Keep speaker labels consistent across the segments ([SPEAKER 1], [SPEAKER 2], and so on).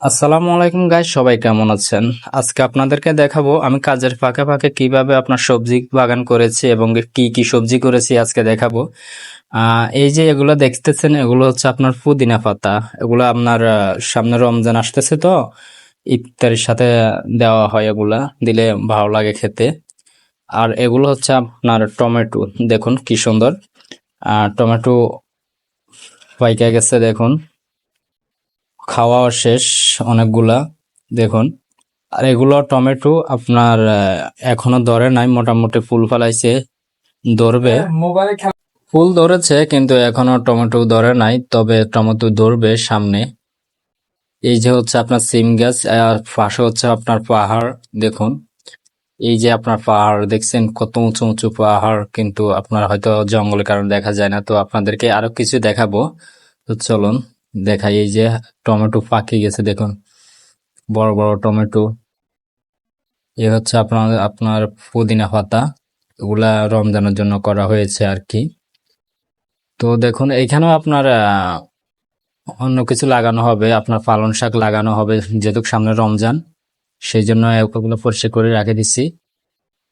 [SPEAKER 1] আসসালামু আলাইকুম গাইস, সবাই কেমন আছেন? আজকে আপনাদেরকে দেখাবো আমি কাজের ফাঁকে ফাঁকে কিভাবে আপনার সবজি বাগান করেছি এবং কি কি সবজি করেছি আজকে দেখাবো। এই যে এগুলো দেখতেছেন, এগুলো হচ্ছে আপনার পুদিনা পাতা। এগুলো আপনার সামনে রমজান আসতেছে তো ইফতারের সাথে দেওয়া হয়, এগুলা দিলে ভালো লাগে খেতে। আর এগুলো হচ্ছে আপনার টমেটো, দেখুন কি সুন্দর টমেটো পাইকা গেছে, দেখুন খাওয়া শেষ অনেকগুলা, দেখুন। আর এগুলো টমেটো আপনার এখনো ধরে নাই, মোটামুটি ফুল ফলাইছে, ধরবে। ফুল ধরেছে কিন্তু এখনো টমেটো ধরে নাই, তবে টমেটো ধরবে সামনে। এই যে হচ্ছে আপনার সিম গাছ, আর পাশে হচ্ছে আপনার পাহাড়, দেখুন। এই যে আপনার পাহাড় দেখছেন, কত উঁচু উঁচু পাহাড়, কিন্তু আপনার হয়তো জঙ্গলের কারণে দেখা যায় না। তো আপনাদেরকে আরো কিছু দেখাবো, তো চলুন দেখাই। এই যে টমেটো পাকে গেছে, দেখুন বড় বড় টমেটো। এ হচ্ছে আপনার আপনার পুদিনা পাতা, এগুলা রমজানের জন্য করা হয়েছে আর কি। তো দেখুন এইখানেও আপনার অন্য কিছু লাগানো হবে, আপনার পালং শাক লাগানো হবে, যেহেতু সামনে রমজান, সেই জন্য ওগুলো পরিষ্কার করে রেখে দিছি।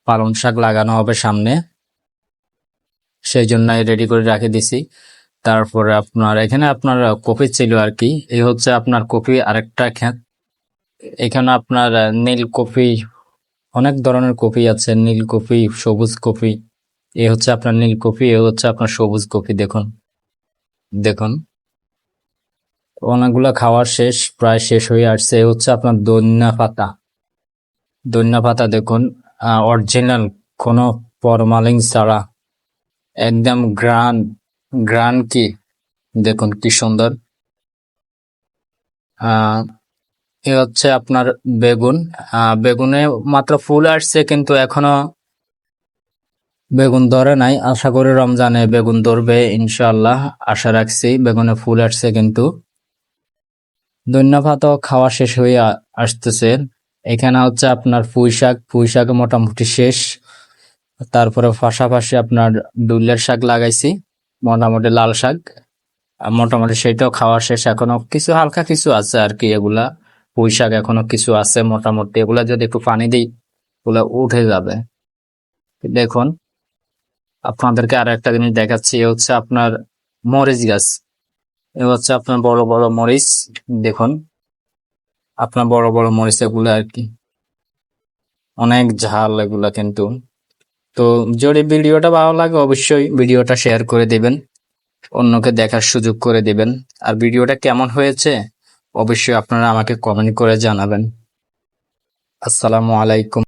[SPEAKER 1] পালং শাক লাগানো হবে সামনে, সেই জন্য রেডি করে রেখে দিছি। তারপরে আপনার এখানে আপনার কপি ছিল আর কি। এই হচ্ছে আপনার কপি আরেকটা ক্ষেত। এখানে আপনার নীল কপি, অনেক ধরনের কপি আছে, নীল কপি, সবুজ কপি। এ হচ্ছে আপনার নীল কপি, এ হচ্ছে আপনার সবুজ কপি, দেখুন দেখুন। অনেকগুলা খাওয়ার শেষ, প্রায় শেষ হয়ে আসছে। এ হচ্ছে আপনার ধনিয়া পাতা, ধনিয়া পাতা দেখুন, অরিজিনাল, কোনো ফরমালিন ছাড়া, একদম গ্রান গ্রান কি, দেখুন কি সুন্দর। আহ এ হচ্ছে আপনার বেগুন। বেগুনে মাত্র ফুল আসছে, কিন্তু এখনো বেগুন ধরে নাই। আশা করি রমজানে বেগুন ধরবে ইনশাআল্লাহ, আশা রাখছি। বেগুনে ফুল আসছে কিন্তু। ধনিয়া পাতাও খাওয়া শেষ হয়ে আসতেছে। এখানে হচ্ছে আপনার পুঁই শাক, পুঁই শাক মোটামুটি শেষ। তারপরে পাশাপাশি আপনার ডুলের শাক লাগাইছি, মোটামুটি লাল শাক, মোটামুটি সেটাও খাওয়া শেষ। এখনো কিছু হালকা কিছু আছে আর কি, এগুলা পুঁই শাক এখনো কিছু আছে মোটামুটি। এগুলা যদি একটু পানি দিই, এগুলা উঠে যাবে। দেখুন আপনাদেরকে আর একটা জিনিস দেখাচ্ছি, এ হচ্ছে আপনার মরিচ গাছ। এ হচ্ছে আপনার বড় বড় মরিচ, দেখুন আপনার বড় বড় মরিচ, এগুলো আর কি অনেক ঝাল এগুলা কিন্তু। তো যদি ভিডিওটা ভালো লাগে অবশ্যই ভিডিওটা শেয়ার করে দিবেন, অন্যকে দেখার সুযোগ করে দিবেন। আর ভিডিওটা কেমন হয়েছে অবশ্যই আপনারা আমাকে কমেন্ট করে জানাবেন। আসসালামু আলাইকুম।